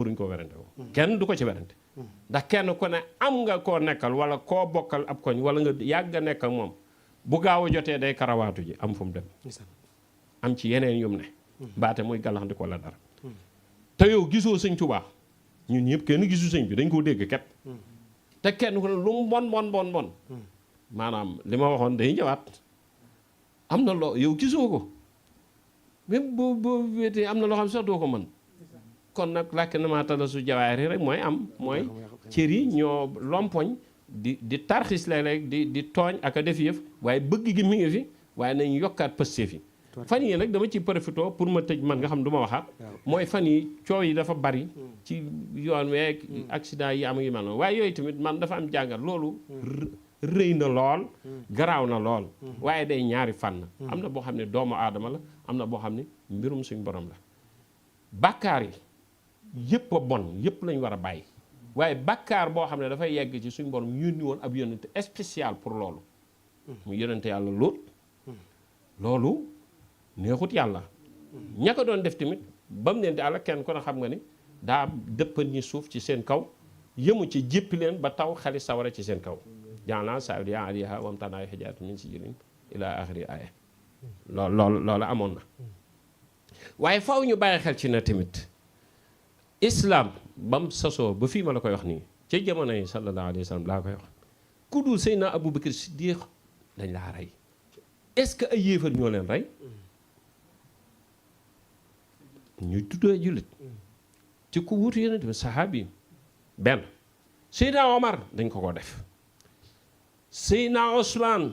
waruñ ko werante ko kenn du ko ci werante ndax kenn ku ne am nga koo nekkal wala koo bokkal ab koñ wala nga yàgg a nekk ak moom bu gaaw a jotee day karawaatu ji am fu mu dem am ci yeneen yum ne baate muy gàllaxndiku wala dara te yow gisoo sëñ Tuubaa ñun ñëpp kenn gisu sëñ bi dañ koo dégg képp te kenn ku ne lu mu bon maanaam li ma waxoon day ñëwaat am na loo yow gisoo ko même boo wéetee am na loo xam sax doo ko mën kon nag làkk na maa tala su jawaari rek mooy cër yi ñoo lompoñ di tarxis léeg-léeg di tooñ ak a def yëf waaye bëgg gi mi ngi fi waaye nañ yokkaat pësteef yi fan yi nag dama ci profité pour ma tëj man nga xam du ma waxaat mooy fan yi coow yi dafa bari ci yoon week accident yi am yu mel noonu waaye yooyu tamit man dafa am jàngat loolu rëy na lool garaaw na lool waaye day ñaari fànn am na boo xam ne doomu aadama la am na boo xam ne mbirum suñ borom la bàkkaar yi yëpp a bon yëpp lañ war a bàyyi waaye bàkkaar boo xam ne dafay yegg ci suñ borom yónni woon ab yónnente spécial pour loolu mu yónnente yàlla loolu neexut yàlla ña ko doon def tamit ba mu leen di àlla kenn ko ne xam nga ni daa dëppan ñi suuf ci seen kaw yëmu ci jéppi leen ba taw xali sawara ci seen kaw jaanaa saoudia aliha wamtanaay xijaat min si jëriñ ila axiri aya loolu amoon na waaye faw ñu bàyyi xel ci na tamit islam bam sasoo ba fii ma la koy wax nii ca jamono yi sallallahu alayhi wa sallam laa koy wax ku dul Seydina Abubakar Siddiq dañ laa rey est-ce que ay yéefar ñoo leen rey ñuy tuddee jullit ci ku wutu yonent bi saxaabi benn Seydina Omar dañ ko def Seydina Ousmane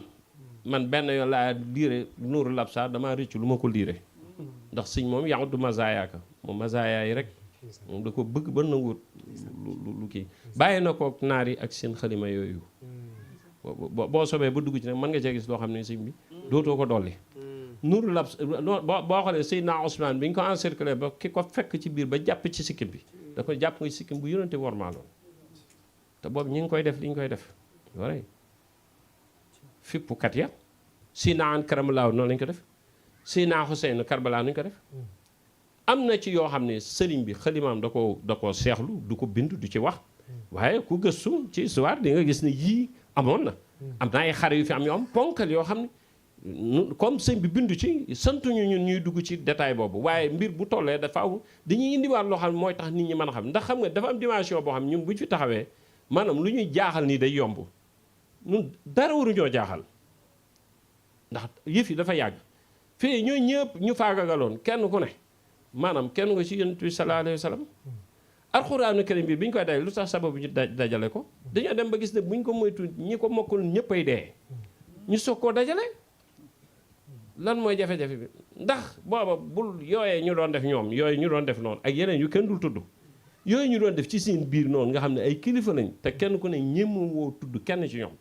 man benn yoon laa liire nuuru labsa damaa rëccu lu ma ko liire ndax sëñ moom yaa du mazayaaka moom mazaya yi rek moom da ko bëgg ba nanguwut lu kii bàyyi na ko naar yi ak seen xalima yooyu boo sobee ba dugg ci nag mën nga cee gis loo xam ne sëñ bi dootoo ko dolli nuuru labs boo xoolee Seydina Ousmane bi ñu ko encerclé ba ki ko fekk ci biir ba jàpp ci sikkim bi da ko jàpp nga ci sikkim bu yónnante wormaaloon te boobu ñi ngi koy def li ñu koy def waray fippukat ya Seydina an karamalaaw noonu lañ ko def Seydina Xuseyn Karbala nuñ ko def am na ci yoo xam ne sëriñ bi xalimaam da koo seexlu du ko bind du ci wax waaye ku gëstu ci histoire di nga gis ne yii amoon na am na ay xare yu fi am yoo am ponkal yoo xam ne comme sëñ bi bindu ci santuñu ñun ñuy dugg ci détail boobu waaye mbir bu tollee dafa aw dañuy indiwaat loo xam ne mooy tax nit ñi mën a xam ndax xam nga dafa am dimension boo xam ne ñun bu ñu fi taxawee maanaam lu ñuy jaaxal nii day yomb ñun dara waruñoo jaaxal ndax yëf yi dafa yàgg fii ñooy ñëpp ñu faagagaloon kenn ku ne maanaam kenn nga ci yonent bi sallallahu alayhi wa sallam alxuraanu karim bi bi ñu koy dajale lu tax sababu ñu dajale ko dañoo dem ba gis ne buñ ko moytu ñi ko mokkul ñëppay dee ñu soog koo dajale lan mooy jafe-jafe bi ndax booba bul yooyee ñu doon def ñoom yooyu ñu doon def noonu ak yeneen yu kenn dul tudd yooyu ñu doon def ci seen biir noonu nga xam ne ay kilifa lañ te kenn ku ne ñémm woo tudd kenn ci ñoom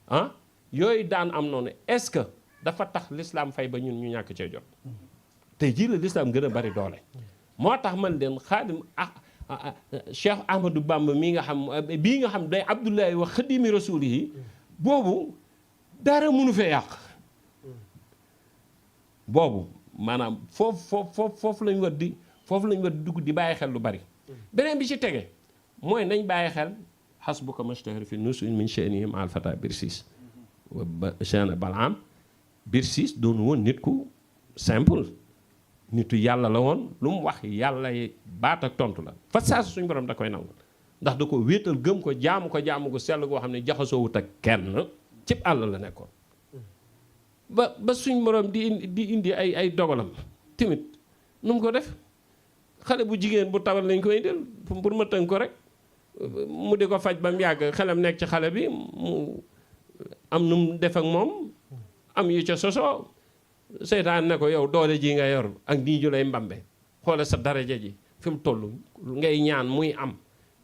ah yooyu daan am noonu est-ce que dafa tax l'islam fay ba ñun ñu ñàkk cee jot tey jii la l'islam gën a bari doole moo tax man leen xaadim Cheikh Ahmadou Bamba bii nga xam day Abdullahi wa xadimi rasuli yi boobu dara mënu fee yàq boobu maanaam foofu lañ war di dugg di bàyyi xel lu bari beneen bi ci tege mooy nañ bàyyi xel hasbuka mashtahar fi nusul min sha'nihim al fata Birsis ba Cheikh Balaam Birsis doonu woon nit ku simple nitu yàlla la woon lu mu wax yàlla baat ak tontu la fa saasu suñu borom da koy nangu ndax da ko wéetal gëm ko jaamu ko sell goo xam ne jaxasoowut ak kenn cib àll la nekkoon ba suñ borom di indi ay dogalam tamit nu mu ko def xale bu jigéen bu tawal lañ koy indil pour ma tënk ko rek mu di ko faj ba mu yàgg xelam nekk ci xale bi mu am nu mu def ak moom am yu ca sosoo seytaan ne ko yow doole ji nga yor ak nii ju lay mbambe xoole sa daraja ji fi mu toll ngay ñaan muy am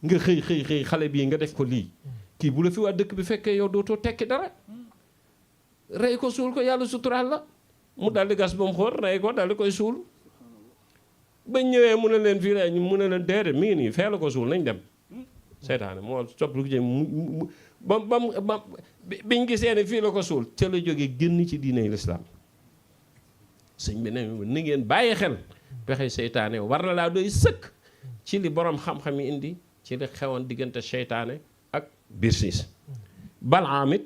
nga xëy xale bii nga def ko lii kii bu la fi waa dëkk bi fekkee yow dootoo tekki dara rey ko suul ko yàlla suturaal la mu daldi gas ba mu xóor rey ko daldi koy suul bañ ñëwee mu ne leen fii la mu ne leen déedéet mi ngi nii fee la ko suul nañ dem seytaane moo sopp lu ko jëm ba biñ gisee ne fii la ko suul ca la jógee génn ci diine l'islam sëñ bi ne ni ngeen bàyyi xel pexe seytaane war na laa doy sëkk ci li borom xam-xam yi indi ci li xewoon diggante seytaane ak Birsiis Balaam it